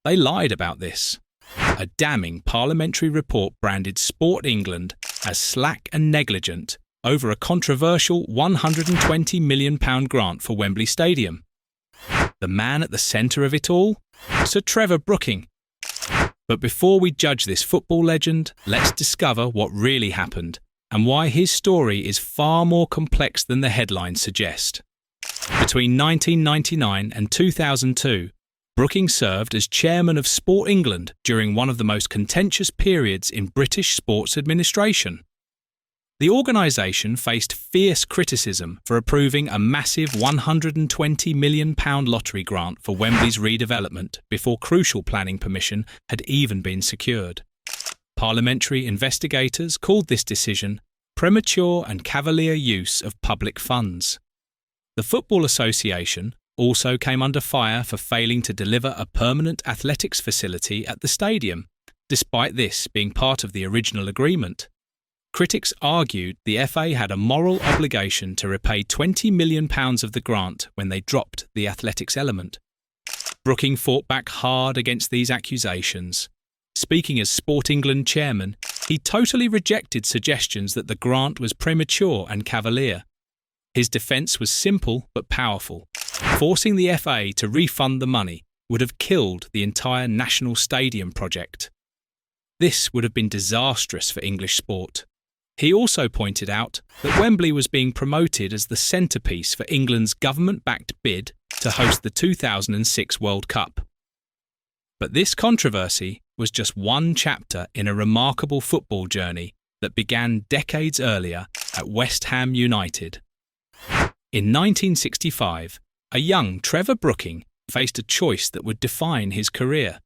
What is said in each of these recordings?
They lied about this. A damning parliamentary report branded Sport England as slack and negligent over a controversial £120 million grant for Wembley Stadium. The man at the centre of it all? Sir Trevor Brooking. But before we judge this football legend, let's discover what really happened and why his story is far more complex than the headlines suggest. Between 1999 and 2002, Brooking served as chairman of Sport England during one of the most contentious periods in British sports administration. The organisation faced fierce criticism for approving a massive £120 million lottery grant for Wembley's redevelopment before crucial planning permission had even been secured. Parliamentary investigators called this decision premature and cavalier use of public funds. The Football Association also came under fire for failing to deliver a permanent athletics facility at the stadium, despite this being part of the original agreement. Critics argued the FA had a moral obligation to repay £20 million of the grant when they dropped the athletics element. Brooking fought back hard against these accusations. Speaking as Sport England chairman, he totally rejected suggestions that the grant was premature and cavalier. His defence was simple but powerful. Forcing the FA to refund the money would have killed the entire national stadium project. This would have been disastrous for English sport. He also pointed out that Wembley was being promoted as the centrepiece for England's government-backed bid to host the 2006 World Cup. But this controversy was just one chapter in a remarkable football journey that began decades earlier at West Ham United. In 1965, a young Trevor Brooking faced a choice that would define his career.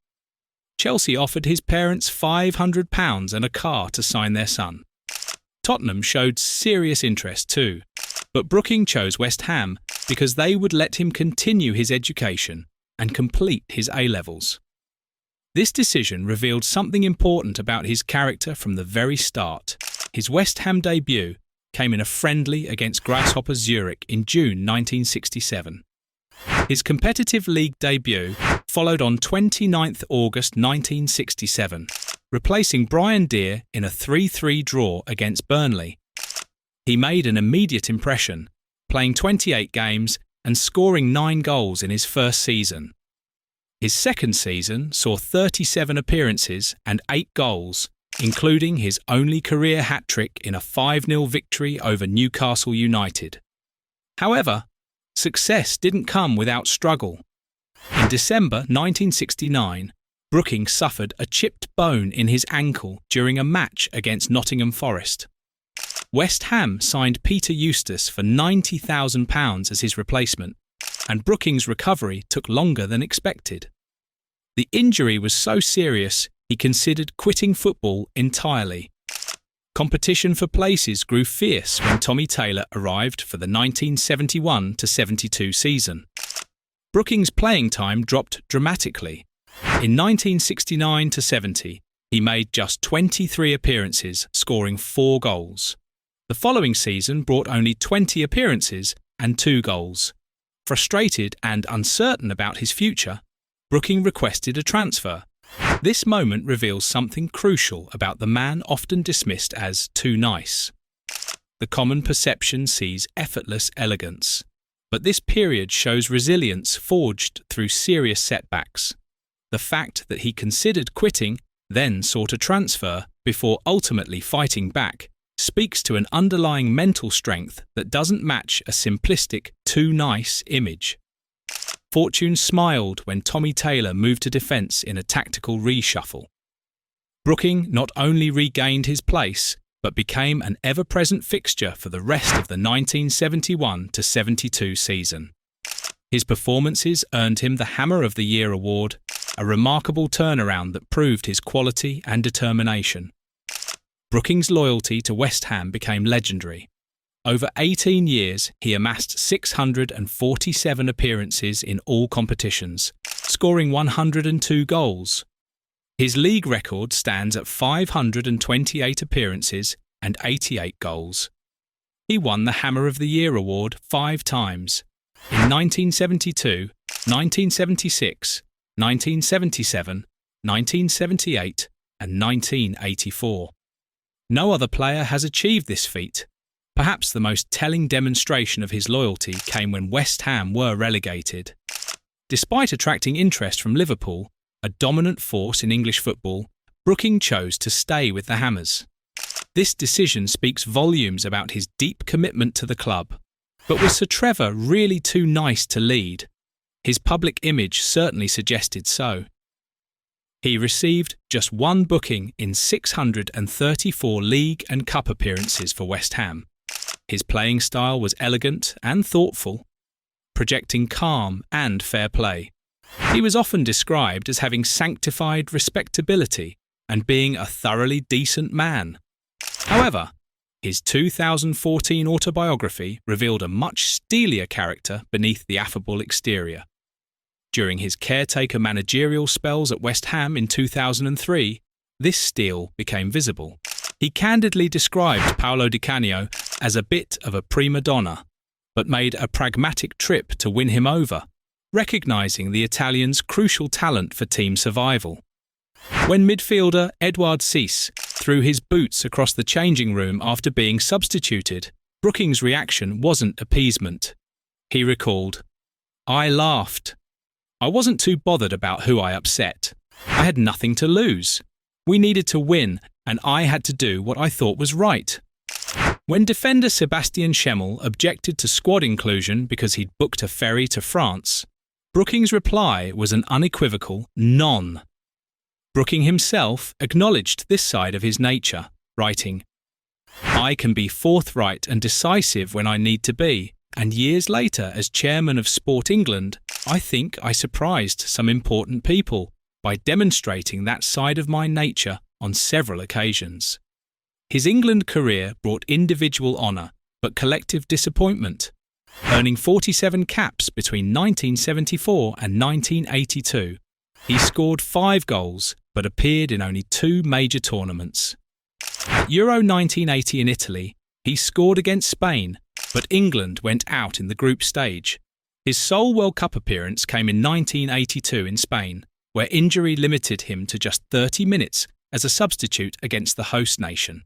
Chelsea offered his parents £500 and a car to sign their son. Tottenham showed serious interest too, but Brooking chose West Ham because they would let him continue his education and complete his A-levels. This decision revealed something important about his character from the very start. His West Ham debut came in a friendly against Grasshopper Zurich in June 1967. His competitive league debut followed on 29 August 1967, replacing Brian Deere in a 3-3 draw against Burnley. He made an immediate impression, playing 28 games and scoring 9 goals in his first season. His second season saw 37 appearances and 8 goals, including his only career hat-trick in a 5-0 victory over Newcastle United. However, success didn't come without struggle. In December 1969, Brooking suffered a chipped bone in his ankle during a match against Nottingham Forest. West Ham signed Peter Eustace for £90,000 as his replacement, and Brooking's recovery took longer than expected. The injury was so serious he considered quitting football entirely. Competition for places grew fierce when Tommy Taylor arrived for the 1971-72 season. Brooking's playing time dropped dramatically. In 1969-70, he made just 23 appearances, scoring 4 goals. The following season brought only 20 appearances and 2 goals. Frustrated and uncertain about his future, Brooking requested a transfer. This moment reveals something crucial about the man often dismissed as too nice. The common perception sees effortless elegance, but this period shows resilience forged through serious setbacks. The fact that he considered quitting, then sought a transfer, before ultimately fighting back, speaks to an underlying mental strength that doesn't match a simplistic, too nice image. Fortune smiled when Tommy Taylor moved to defence in a tactical reshuffle. Brooking not only regained his place, but became an ever-present fixture for the rest of the 1971-72 season. His performances earned him the Hammer of the Year award, a remarkable turnaround that proved his quality and determination. Brooking's loyalty to West Ham became legendary. Over 18 years, he amassed 647 appearances in all competitions, scoring 102 goals. His league record stands at 528 appearances and 88 goals. He won the Hammer of the Year award 5 times, in 1972, 1976, 1977, 1978, and 1984. No other player has achieved this feat. Perhaps the most telling demonstration of his loyalty came when West Ham were relegated. Despite attracting interest from Liverpool, a dominant force in English football, Brooking chose to stay with the Hammers. This decision speaks volumes about his deep commitment to the club. But was Sir Trevor really too nice to lead? His public image certainly suggested so. He received just one booking in 634 league and cup appearances for West Ham. His playing style was elegant and thoughtful, projecting calm and fair play. He was often described as having sanctified respectability and being a thoroughly decent man. However, his 2014 autobiography revealed a much steelier character beneath the affable exterior. During his caretaker managerial spells at West Ham in 2003, this steel became visible. He candidly described Paolo Di Canio as a bit of a prima donna, but made a pragmatic trip to win him over, recognising the Italian's crucial talent for team survival. When midfielder Edouard Cease threw his boots across the changing room after being substituted, Brooking's reaction wasn't appeasement. He recalled, "I laughed. I wasn't too bothered about who I upset. I had nothing to lose. We needed to win, and I had to do what I thought was right." When defender Sebastian Schemmel objected to squad inclusion because he'd booked a ferry to France, Brooking's reply was an unequivocal none. Brooking himself acknowledged this side of his nature, writing, "I can be forthright and decisive when I need to be, and years later as chairman of Sport England, I think I surprised some important people by demonstrating that side of my nature on several occasions." His England career brought individual honour, but collective disappointment. Earning 47 caps between 1974 and 1982, he scored 5 goals, but appeared in only 2 major tournaments. At Euro 1980 in Italy, he scored against Spain, but England went out in the group stage. His sole World Cup appearance came in 1982 in Spain, where injury limited him to just 30 minutes as a substitute against the host nation.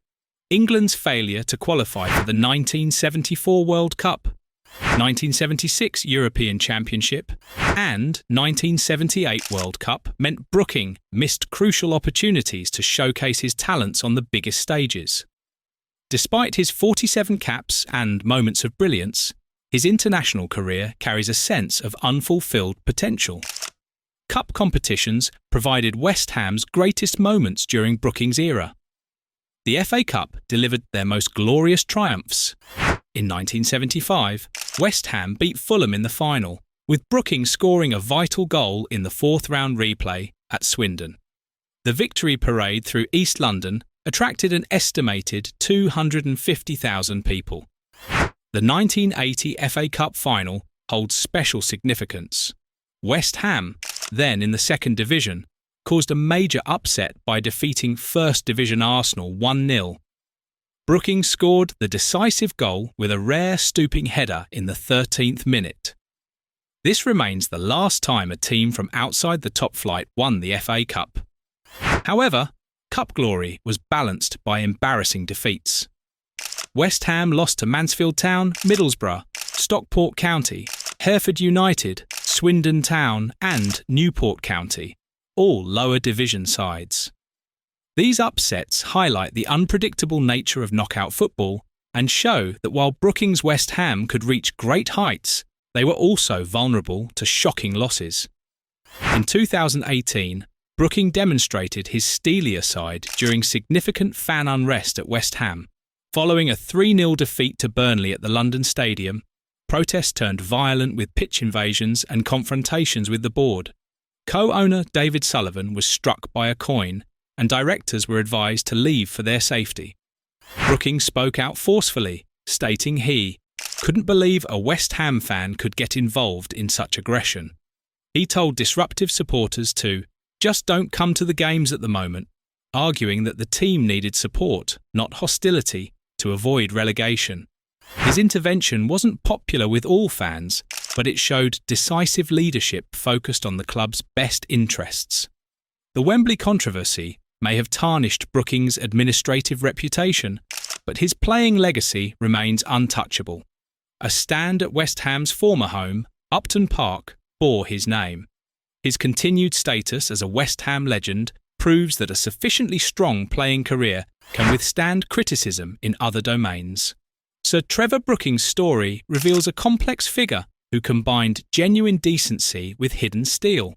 England's failure to qualify for the 1974 World Cup, 1976 European Championship, and 1978 World Cup meant Brooking missed crucial opportunities to showcase his talents on the biggest stages. Despite his 47 caps and moments of brilliance, his international career carries a sense of unfulfilled potential. Cup competitions provided West Ham's greatest moments during Brooking's era. The FA Cup delivered their most glorious triumphs. In 1975, West Ham beat Fulham in the final, with Brooking scoring a vital goal in the 4th round replay at Swindon. The victory parade through East London attracted an estimated 250,000 people. The 1980 FA Cup final holds special significance. West Ham, then in the 2nd Division, caused a major upset by defeating 1st Division Arsenal 1-0. Brooking scored the decisive goal with a rare stooping header in the 13th minute. This remains the last time a team from outside the top flight won the FA Cup. However, Cup glory was balanced by embarrassing defeats. West Ham lost to Mansfield Town, Middlesbrough, Stockport County, Hereford United, Swindon Town and Newport County, all lower division sides. These upsets highlight the unpredictable nature of knockout football and show that while Brooking's West Ham could reach great heights, they were also vulnerable to shocking losses. In 2018, Brooking demonstrated his steelier side during significant fan unrest at West Ham. Following a 3-0 defeat to Burnley at the London Stadium, protests turned violent with pitch invasions and confrontations with the board. Co-owner David Sullivan was struck by a coin, and directors were advised to leave for their safety. Brooking spoke out forcefully, stating he couldn't believe a West Ham fan could get involved in such aggression. He told disruptive supporters to just don't come to the games at the moment, arguing that the team needed support, not hostility, to avoid relegation. His intervention wasn't popular with all fans, but it showed decisive leadership focused on the club's best interests. The Wembley controversy may have tarnished Brooking's administrative reputation, but his playing legacy remains untouchable. A stand at West Ham's former home, Upton Park, bore his name. His continued status as a West Ham legend proves that a sufficiently strong playing career can withstand criticism in other domains. Sir Trevor Brooking's story reveals a complex figure who combined genuine decency with hidden steel.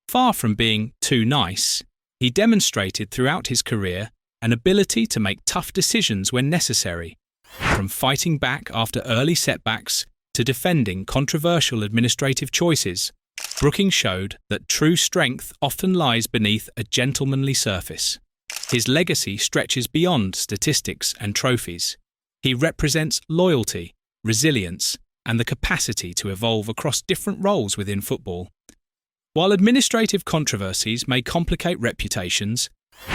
Far from being too nice, he demonstrated throughout his career an ability to make tough decisions when necessary, from fighting back after early setbacks to defending controversial administrative choices. Brooking showed that true strength often lies beneath a gentlemanly surface. His legacy stretches beyond statistics and trophies. He represents loyalty, resilience, and the capacity to evolve across different roles within football. While administrative controversies may complicate reputations,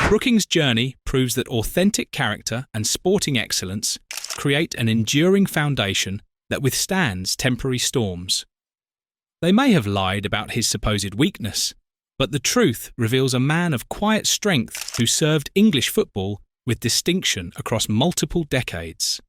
Brooking's journey proves that authentic character and sporting excellence create an enduring foundation that withstands temporary storms. They may have lied about his supposed weakness, but the truth reveals a man of quiet strength who served English football with distinction across multiple decades.